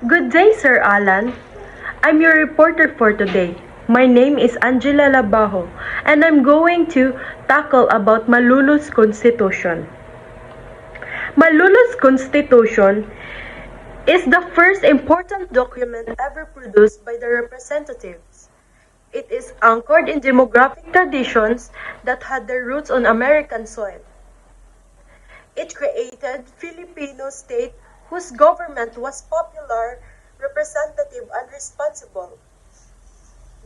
Good day, Sir Alan. I'm your reporter for today. My name is Angela Labajo, and I'm going to tackle about Malulu's Constitution. Malulu's Constitution is the first important document ever produced by the representatives. It is anchored in demographic traditions that had their roots on American soil. It created Filipino state whose government was popular, representative, and responsible,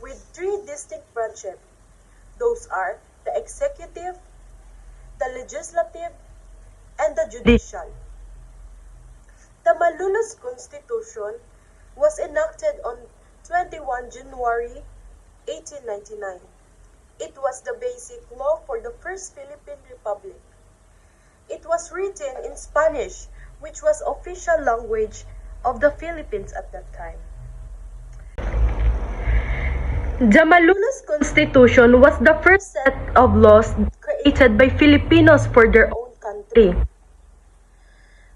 with three distinct branches. Those are the executive, the legislative, and the judicial. The Malulu's Constitution was enacted on 21 January 1899. It was the basic law for the first Philippine Republic. It was written in Spanish, which was official language of the Philippines at that time. The Malulu's Constitution was the first set of laws created by Filipinos for their own country.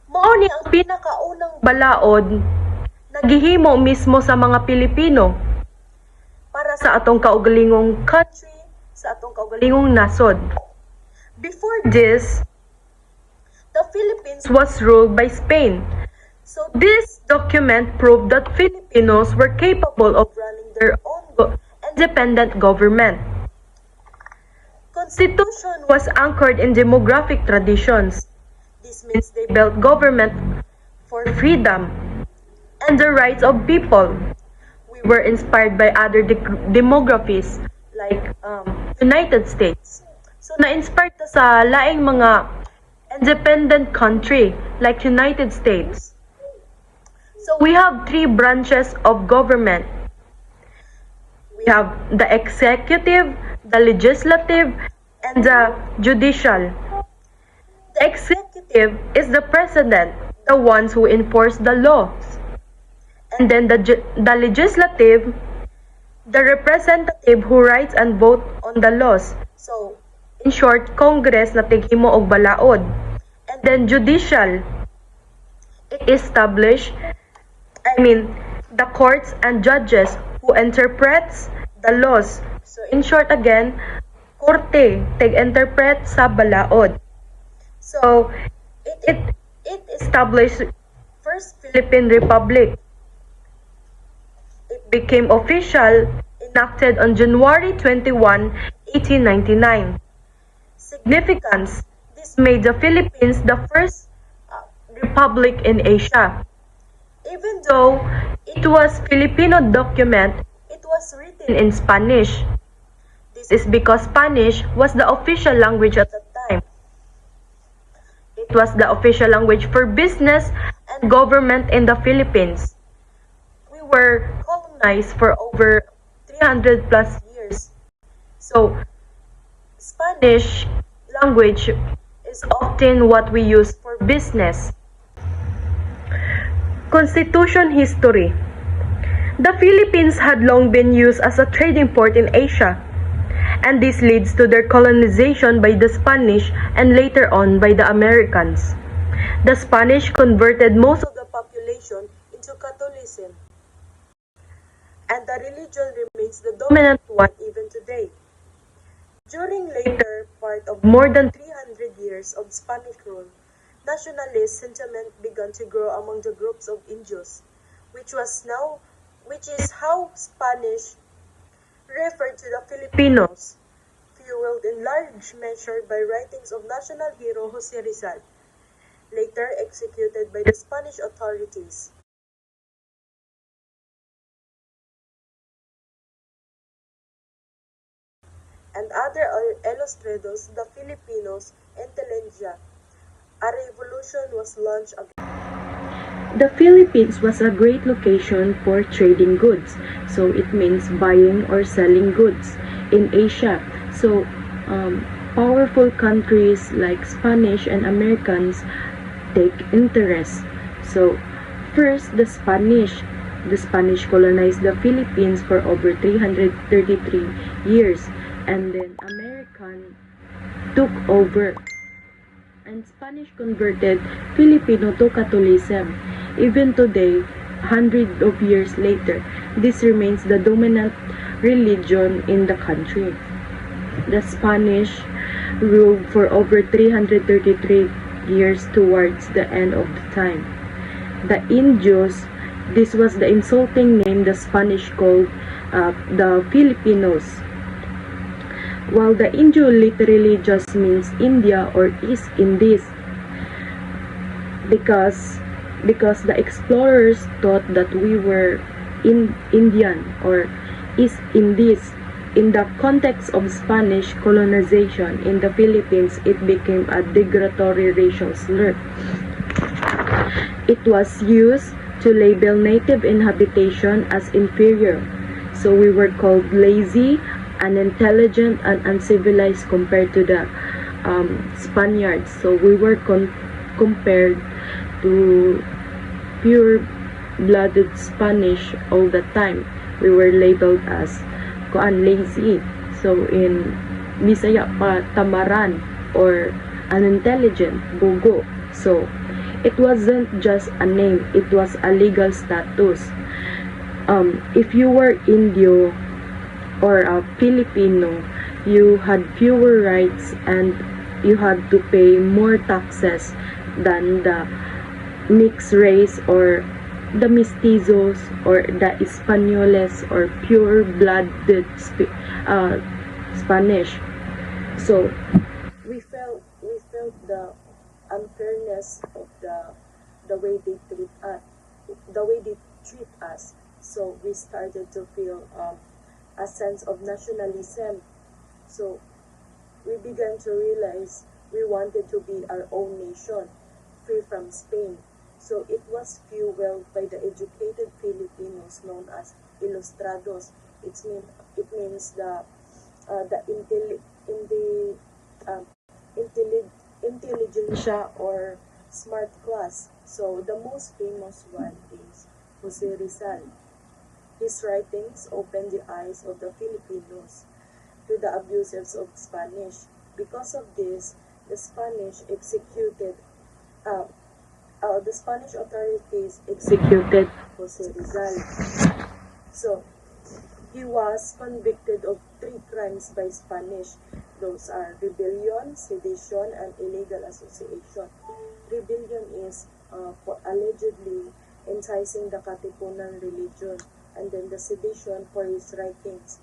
Mao ni ang pinakaunang balaod nagihimo mismo sa mga Pilipino para sa atong kaugalingong country, sa atong kaugalingong nasod. Before this, the Philippines was ruled by Spain. So this document proved that Filipinos were capable of running their own independent government. Constitution was anchored in demographic traditions. This means they built government for freedom and the rights of people. We were inspired by other demographies like United States. So na-inspired ta sa laing mga independent country like United States. So we have three branches of government. We have the executive, the legislative, and the judicial. The executive is the president, the ones who enforce the laws. And then the legislative, the representative who writes and vote on the laws. So, in short, Congress na tighimo og balaod. And then judicial, it established, the courts and judges who interprets the laws. So in short again, korte tig-interpret sa balaod. So it established First Philippine Republic. It became official, enacted on January 21, 1899. Significance: this made the Philippines the first republic in Asia. Even though it was Filipino document, it was written in Spanish. This is because Spanish was the official language at that time. It was the official language for business and government in the Philippines. We were colonized for over 300 plus years. So, Spanish language is often what we use for business. Constitution history. The Philippines had long been used as a trading port in Asia, and this leads to their colonization by the Spanish and later on by the Americans. The Spanish converted most of the population into Catholicism, and the religion remains the dominant one even today. During later part of more than 300 years of Spanish rule, nationalist sentiment began to grow among the groups of Indios, which is how Spanish referred to the Filipinos, fueled in large measure by writings of national hero Jose Rizal, later executed by the Spanish authorities. And other illustrados, the Filipinos intelligentsia. A revolution was launched again. The Philippines was a great location for trading goods. So it means buying or selling goods in Asia. So powerful countries like Spanish and Americans take interest. So first, the Spanish colonized the Philippines for over 333 years. And then American took over. And Spanish converted Filipino to Catholicism. Even today, hundreds of years later, this remains the dominant religion in the country. The Spanish ruled for over 333 years towards the end of the time. The Indios, this was the insulting name the Spanish called the Filipinos. While the Indio literally just means India or East Indies, because the explorers thought that we were Indian or East Indies. In the context of Spanish colonization in the Philippines, it became a derogatory racial slur. It was used to label native inhabitation as inferior. So we were called lazy, unintelligent, and uncivilized compared to the Spaniards. So we were compared to pure-blooded Spanish all the time. We were labeled as lazy. So in Bisaya pa, tamaran or unintelligent, bugo. So it wasn't just a name, it was a legal status. If you were Indio or a Filipino, you had fewer rights and you had to pay more taxes than the mixed race or the mestizos or the Españoles or pure-blooded Spanish. So we felt the unfairness of the way they treat us. So we started to feel a sense of nationalism. So we began to realize we wanted to be our own nation, free from Spain. So it was fueled by the educated Filipinos known as ilustrados. It means the intelligentsia or smart class. So the most famous one is Jose Rizal. His writings opened the eyes of the Filipinos to the abuses of Spanish. Because of this, the Spanish authorities executed Jose Rizal. So, he was convicted of 3 crimes by Spanish. Those are rebellion, sedition, and illegal association. Rebellion is for allegedly enticing the Katipunan religion, and then the sedition for his writings.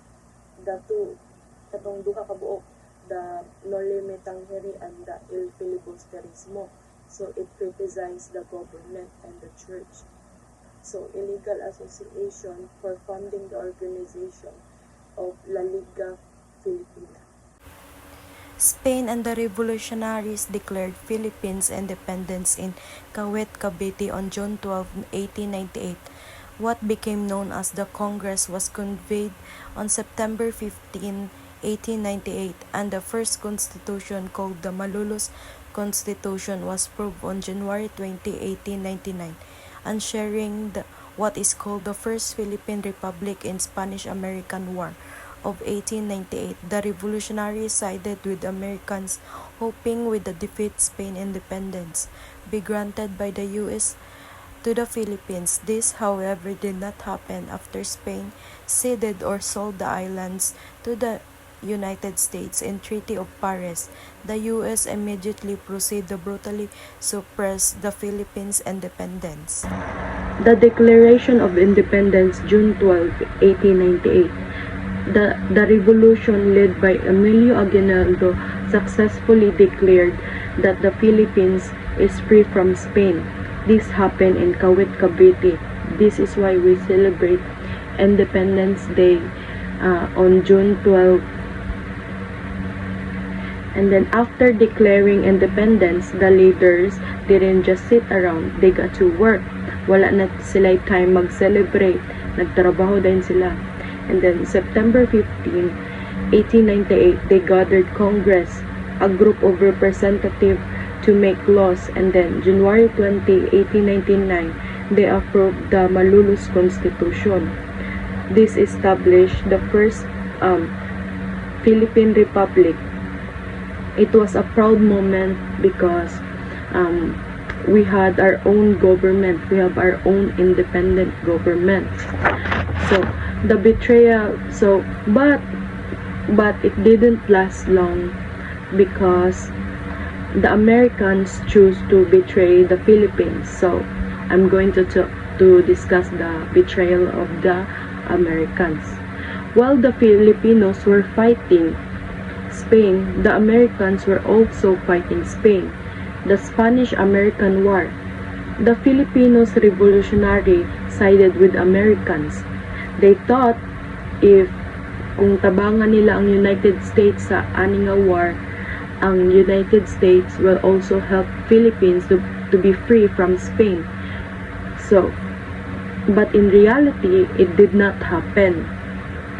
Katong duha ka buok, the Noli Me Tangere and the Il Filibusterismo. So it criticized the government and the church. So illegal association for funding the organization of La Liga Filipina. Spain and the revolutionaries declared Philippines independence in Kawit, Cavite on June 12, 1898. What became known as the Congress was convened on September 15, 1898, and the first constitution, called the Malolos Constitution, was proved on January 20, 1899, ushering what is called the First Philippine Republic in Spanish-American War of 1898. The revolutionaries sided with the Americans, hoping with the defeat Spain independence be granted by the U.S. to the Philippines. This, however, did not happen after Spain ceded or sold the islands to the United States in Treaty of Paris. The U.S. immediately proceeded to brutally suppress the Philippines' independence. The Declaration of Independence, June 12, 1898. The revolution led by Emilio Aguinaldo successfully declared that the Philippines is free from Spain. This happened in Kawit, Cavite. This is why we celebrate Independence Day on June 12. And then after declaring independence, the leaders didn't just sit around, they got to work. Wala na sila time mag-celebrate, nagtrabaho din sila. And then September 15, 1898, they gathered Congress, a group of representatives to make laws. And then January 20, 1899, they approved the Malolos Constitution. This established the first Philippine Republic. It was a proud moment because we had our own government. We have our own independent government. So the betrayal, but it didn't last long because the Americans choose to betray the Philippines. So I'm going to discuss the betrayal of the Americans. While the Filipinos were fighting Spain, the Americans were also fighting Spain. The Spanish-American War. The Filipinos revolutionary sided with Americans. They thought if kung tabangan nila ang United States sa aning nga war, ang United States will also help Philippines to be free from Spain. So, but in reality, it did not happen.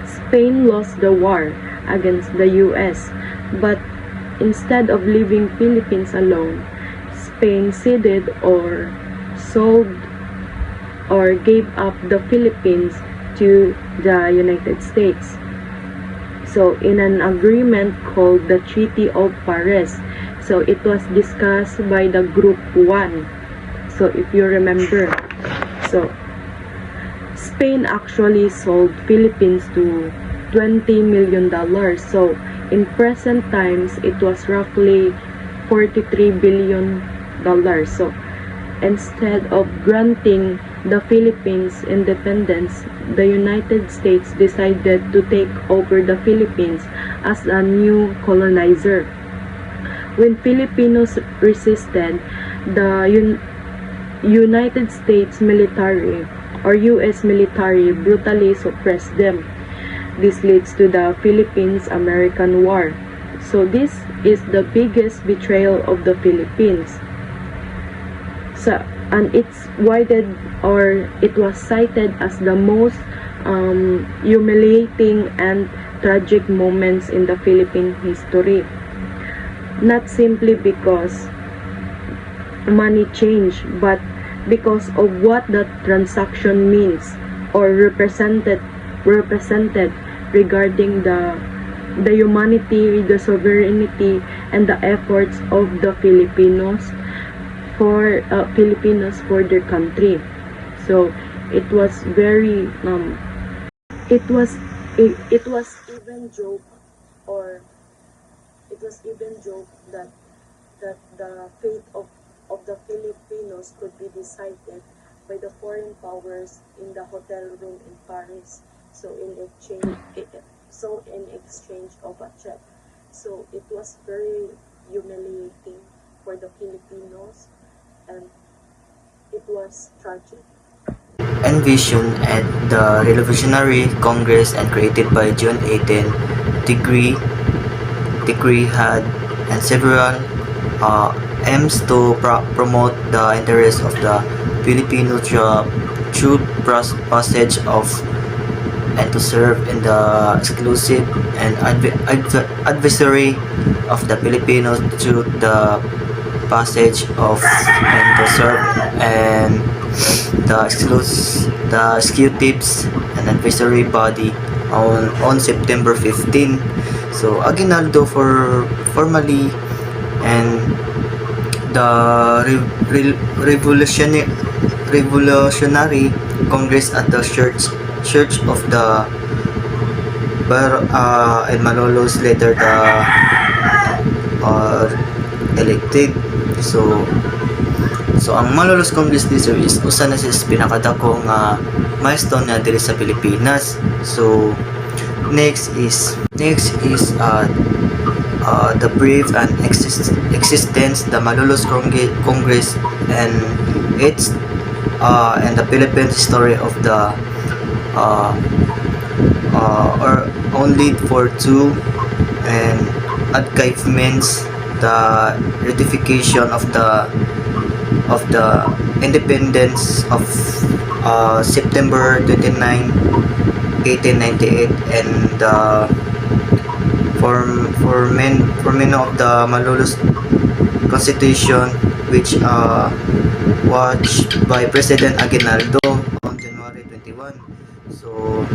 Spain lost the war against the US, but instead of leaving Philippines alone, Spain ceded or sold or gave up the Philippines to the United States. So in an agreement called the Treaty of Paris, so it was discussed by the Group 1. So if you remember, so Spain actually sold Philippines to $20 million. So in present times, it was roughly $43 billion. So instead of granting the Philippines independence, the United States decided to take over the Philippines as a new colonizer. When Filipinos resisted, the United States military or US military brutally suppressed them. This leads to the Philippines-American War. So this is the biggest betrayal of the Philippines. So, and it's wided or it was cited as the most humiliating and tragic moments in the Philippine history. Not simply because money changed, but because of what the transaction means or represented regarding the humanity, the sovereignty, and the efforts of the Filipinos for their country. So it was very it was even joke or it was even joke that the fate of the Filipinos could be decided by the foreign powers in the hotel room in Paris. So in exchange of a check. So it was very humiliating for the Filipinos, and it was tragic. Envisioned at the Revolutionary Congress and created by John 18, decree had and several aims to promote the interests of the Filipino through passage of and to serve in the exclusive and adversary of the Filipinos through the passage of and to serve and the executives and advisory body on September 15. So Aguinaldo formally and the Revolutionary Congress at the Church of the and Malolos later elected. So ang Malolos Congress this year is usa na sa pinakadako nga milestone na diri sa Pilipinas. So next is the brief and existence the Malolos Congress and its and the Philippine history of the or only for two and archivements the ratification of the independence of September 29, 1898 and for many of the Malolos Constitution which watched by President Aguinaldo on January 21. So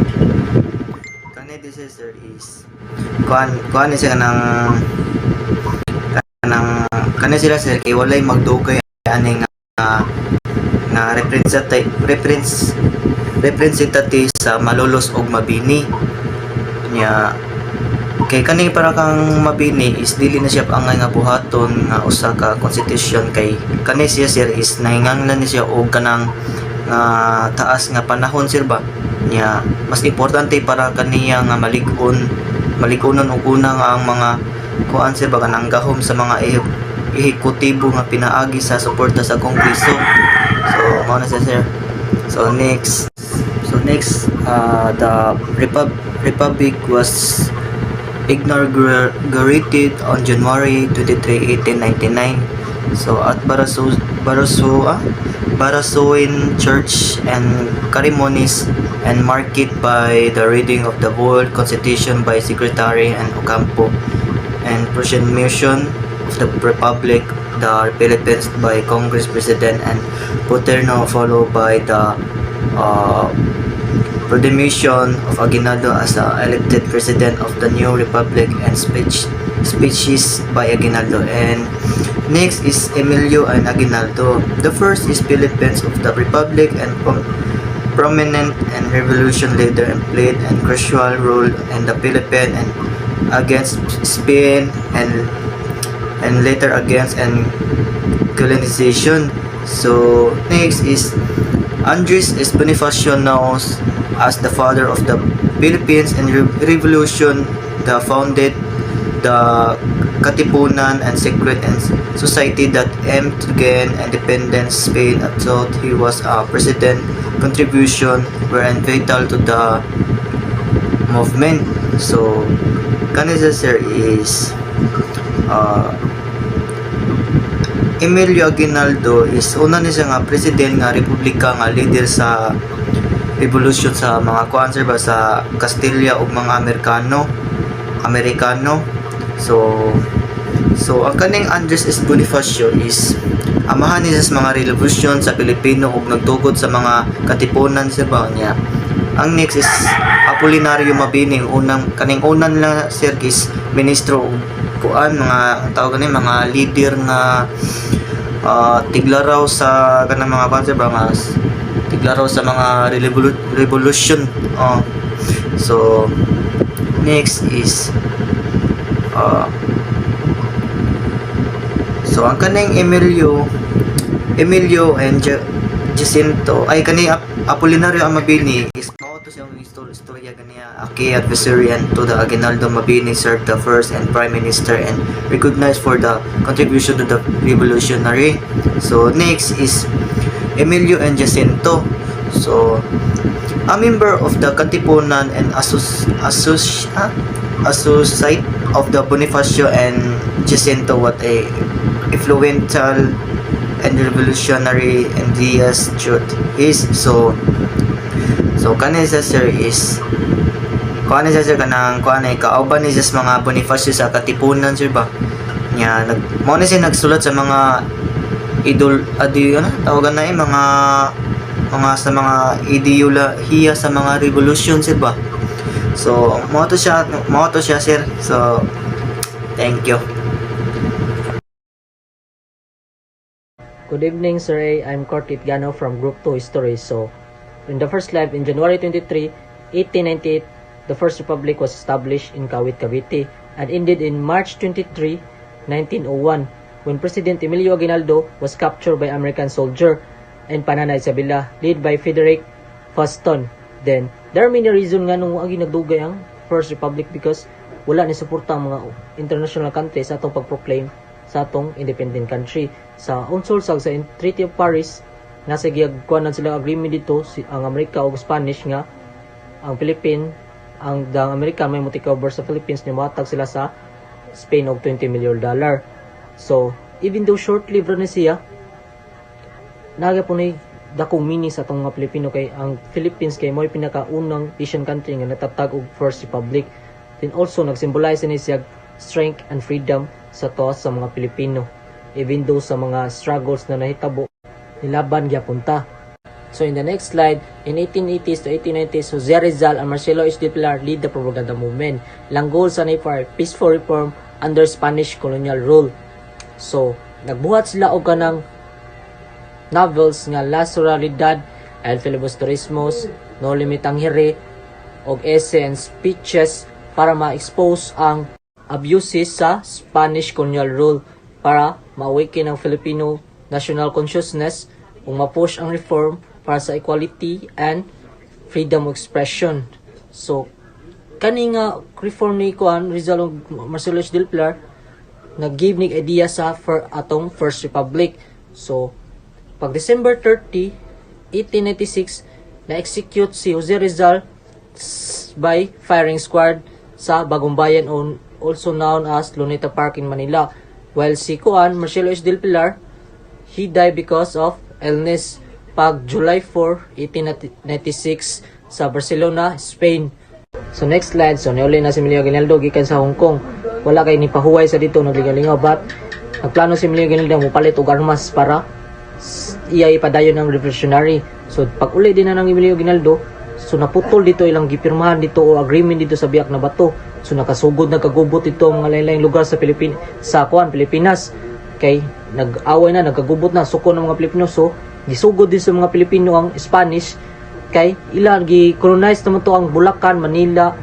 kani disaster is kuan siya kanang kani sila sir kay walay magdugay aning nga representative sa Malolos ug Mabini nya. Kay kani para kang Mabini is dili na siya angay nga buhaton nga usa ka constitution, kay kani siya sir is nahinganglan ni siya og kanang taas nga panahon sir ba nya. Mas importante para kaniya nga maligunon og una nga ang mga kuan sir ba kanang gahom sa mga ehekutibo nga pinaagi sa suporta sa Kongreso. So mao na siya sir. So next the republic was inaugurated on January 23, 1899. So at Barasoin Church and ceremonies and marked by the reading of the whole Constitution by Secretary and Ocampo and proclamation of the Republic the Philippines by Congress President and Paterno, followed by the proclamation of Aguinaldo as the elected president of the new republic and speeches by Aguinaldo. And next is Emilio and Aguinaldo. The first is Philippines of the Republic and prominent and revolution leader and played a crucial role in the Philippines and against Spain and later against and colonization. So next is Andres Bonifacio, known as the father of the Philippines and Revolution, the founded the Katipunan and Secret and Society that aimed to gain independence Spain. I thought he was a president. Contribution were vital to the movement. So kanisa sir is Emilio Aguinaldo is una ni siya nga president nga republika nga leader sa revolution sa mga kuan sir ba sa Castilla ug mga Amerikano. So ang kaning Andres Bonifacio is amahan niya sa mga revolution sa Pilipino ug nagtugod sa mga katipunan sa ba niya. Ang next is Apolinario Mabini, kaning unan nila sir is ministro ug kuan mga tawag ni mga leader nga tiglaraw sa kanang mga kuan sir ba mas tiglaraw sa mga revolution. So next is so ang kaning Emilio and Jacinto ay kani Apolinario Mabini is mao to siyang istorya ganiya key adversary and to the Aguinaldo. Mabini served the first and prime minister and recognized for the contribution to the revolutionary. So next is Emilio and Jacinto. So a member of the Katipunan and associate of the Bonifacio and Jacinto, what a influential and revolutionary ideas truth is. So kanisa sir is kanisa sir kanang kanay kauban ni sa mga Bonifacio sa Katipunan sir ba nya mo na siya nagsulat sa mga tawagan na mga sa mga ideolohiya sa mga revolution sir ba. So mo to siya sir. So thank you. Good evening, Sir A. I'm Cortit Gano from Group 2 History. So, in the first live in January 23, 1898, the First Republic was established in Kawit, Cavite and ended in March 23, 1901, when President Emilio Aguinaldo was captured by American soldier and Panana Isabela, led by Frederick Faston. Then, there are many reasons nga nung agi nagdugay ang First Republic because wala ni suporta ang mga international countries sa atong pag-proclaim sa atong independent country. Sa unsol sa Treaty of Paris, nasa giyagkuanan sila agreement dito ang Amerika ug Spanish nga ang American may multi-cover sa Philippines ni matag sila sa Spain og $20 million. So, even though short-lived na siya, naga po ni dakong meaning sa atong mga Pilipino kay ang Philippines kay mo'y pinakaunang Asian country nga natatag og First Republic. Then also nag-symbolize ni siya strength and freedom sa to sa mga Pilipino, even though sa mga struggles na nahitabo nilaban gyapon ta. So in the next slide, in 1880s to 1890s, Jose Rizal and Marcelo H. de Pilar lead the propaganda movement. Langgol sa for peaceful reform under Spanish colonial rule. So nagbuhat sila og kanang novels nga La Surrealidad, El Filibusterismos, No Limit ang Hiri, og essay and speeches para ma-expose ang abuses sa Spanish colonial rule para ma-awaken ang Filipino national consciousness ug ma-push ang reform para sa equality and freedom of expression. So, kani nga reform ni Rizal ug Marcelo H. Del Pilar nag-give nig idea sa atong First Republic. So, pag December 30, 1896, na-execute si Jose Rizal by firing squad sa Bagong Bayan, also known as Luneta Park in Manila. While si Marcelo H. Del Pilar, he died because of illness pag July 4, 1896 sa Barcelona, Spain. So next slide, so niuli na si Emilio Aguinaldo gikan sa Hong Kong. Wala kay ni pahuway sa dito nagligalingaw, but nagplano si Emilio Aguinaldo mo palit og armas para iya ipadayon ng revolutionary. So pag uli din na ng Emilio Aguinaldo, so naputol dito ilang gipirmahan dito o agreement dito sa Biak na Bato. So nakasugod nagkagubot ito mga lain-laing lugar sa Pilipinas. Kay nag-away na, nagkagubot na suko ng mga Pilipino. So gisugod din sa mga Pilipino ang Spanish kay ilang gi-colonize naman to ang Bulacan, Manila,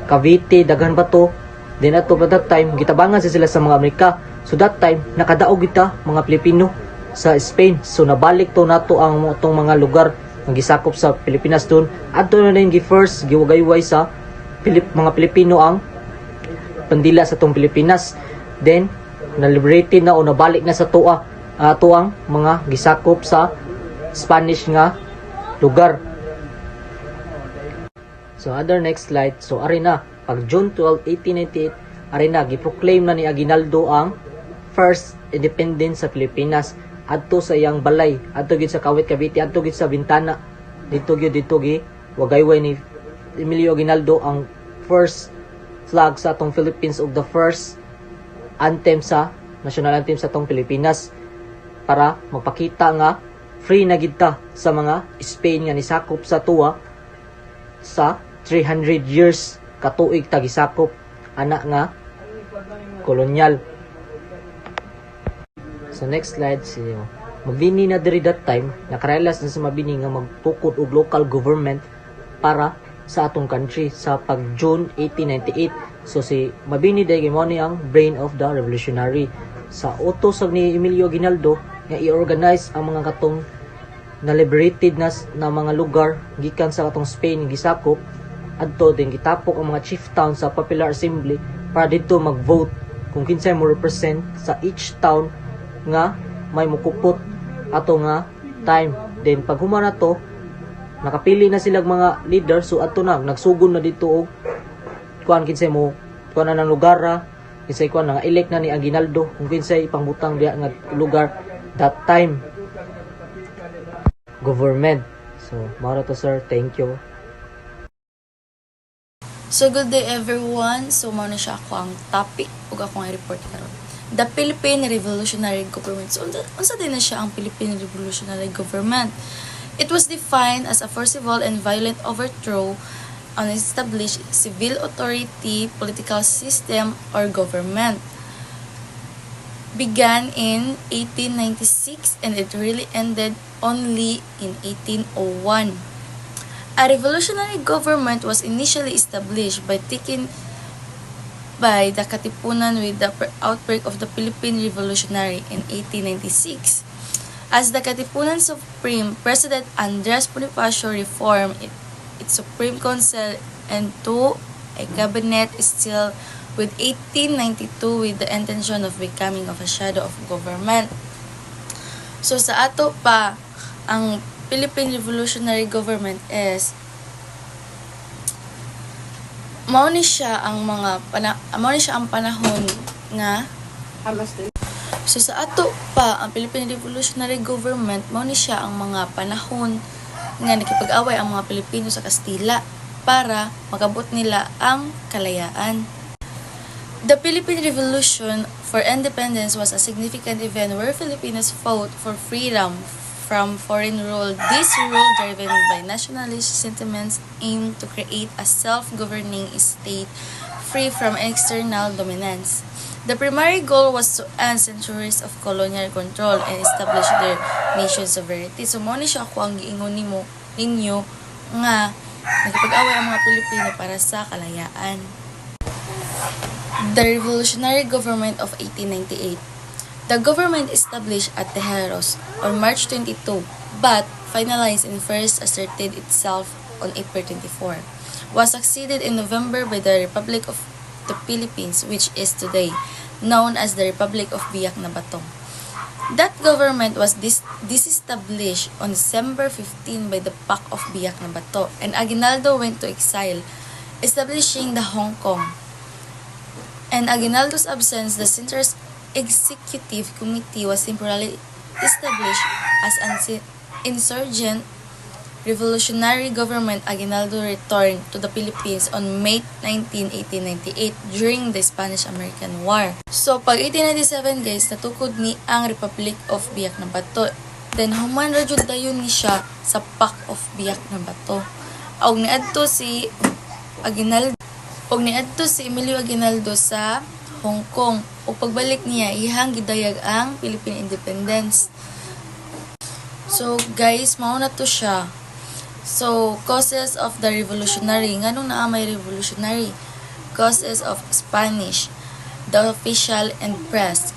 Cavite, Daghan Bato. Then ato by that time gitabangan sila sa mga Amerika. So that time nakadaog kita mga Pilipino sa Spain. So nabalik to nato ang tong mga lugar nga gisakop sa Pilipinas doon. Adto na din gi-first giwagayway sa mga Pilipino ang pandila sa tong Pilipinas. Then na-liberated na o nabalik na sa tuang mga gisakop sa Spanish nga lugar. So other next slide. So ari na pag June 12, 1898 ari na giproclaim na ni Aguinaldo ang first independence sa Pilipinas adto sa iyang balay, adto gid sa Kawit Cavite, adto gid sa Bintana. Dito gi wagayway ni Emilio Aguinaldo ang first flag sa atong Philippines ug the first anthem sa national anthem sa atong Pilipinas para magpakita nga free na gid ta sa mga Spain nga nisakop sa tuwa sa 300 years katuig ta gisakop ana nga kolonyal. So next slide magbini na diri that time nakarelas na sa mabini nga magtukod og local government para sa atong country sa pag June 1898. So si mabini day mo ni ang brain of the revolutionary sa utos ni Emilio Aguinaldo nga i-organize ang mga katong na liberated na mga lugar gikan sa katong Spain gisakop adto din gitapok ang mga chief town sa Popular Assembly para dito mag-vote kung kinsay mo represent sa each town nga may mukupot ato nga time. Then pag humana to nakapili na silang mga leader, so ato na nagsugod na dito og kuan kinsay mo kuan na ng lugar kinsay kuan nga elect na ni Aguinaldo kung kinsay ipangbutang diha nga lugar that time government. So mao to sir, thank you. So good day everyone. So mao na siya ako ang topic ug ako ang report karon. The Philippine Revolutionary Government. So unsa din na siya ang Philippine Revolutionary Government? It was defined as a forcible and violent overthrow on an established civil authority, political system, or government. Began in 1896 and it really ended only in 1801. A revolutionary government was initially established by the Katipunan with the outbreak of the Philippine Revolutionary in 1896. As the Katipunan Supreme, President Andres Bonifacio reformed its Supreme Council into a cabinet still with 1892 with the intention of becoming of a shadow of government. So sa ato pa, ang Philippine Revolutionary Government is mao ni siya ang panahon nga so sa ato pa ang Philippine Revolutionary Government mao ni siya ang mga panahon nga nakipag-away ang mga Pilipino sa Kastila para makabot nila ang kalayaan. The Philippine Revolution for Independence was a significant event where Filipinos fought for freedom from foreign rule. This rule, driven by nationalist sentiments, aimed to create a self-governing state free from external dominance. The primary goal was to end centuries of colonial control and establish their nation's sovereignty. So, mo ni siya ako ang giingon ninyo nga nagpag-away ang mga Pilipino para sa kalayaan. The Revolutionary Government of 1898. The government established at Tejeros on March 22, but finalized and first asserted itself on April 24, was succeeded in November by the Republic of the Philippines, which is today known as the Republic of Biak na Bato. That government was disestablished on December 15 by the Pact of Biak na Bato, and Aguinaldo went to exile, establishing the Hong Kong. In Aguinaldo's absence, the Central Executive Committee was temporarily established as an insurgent revolutionary government. Aguinaldo returned to the Philippines on May 19, 1898 during the Spanish-American War. So, pag 1897 guys, natukod ni ang Republic of Biak na Bato. Then, human rajud dayon ni siya sa Pact of Biak na Bato. Og niadto si Emilio Aguinaldo sa Hong Kong. O pagbalik niya, ihang gidayag ang Philippine Independence. So, guys, mauna to siya. So, causes of the revolutionary. Nganong naa may revolutionary? Causes of Spanish, the official and press.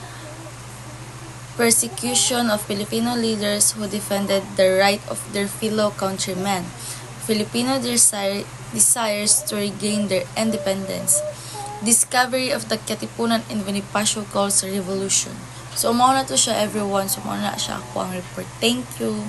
Persecution of Filipino leaders who defended the right of their fellow countrymen. Filipino desires to regain their independence. Discovery of the Katipunan and Bonifacio Calls Revolution. So, mauna to siya everyone. So, mauna siya ako ang report. Thank you.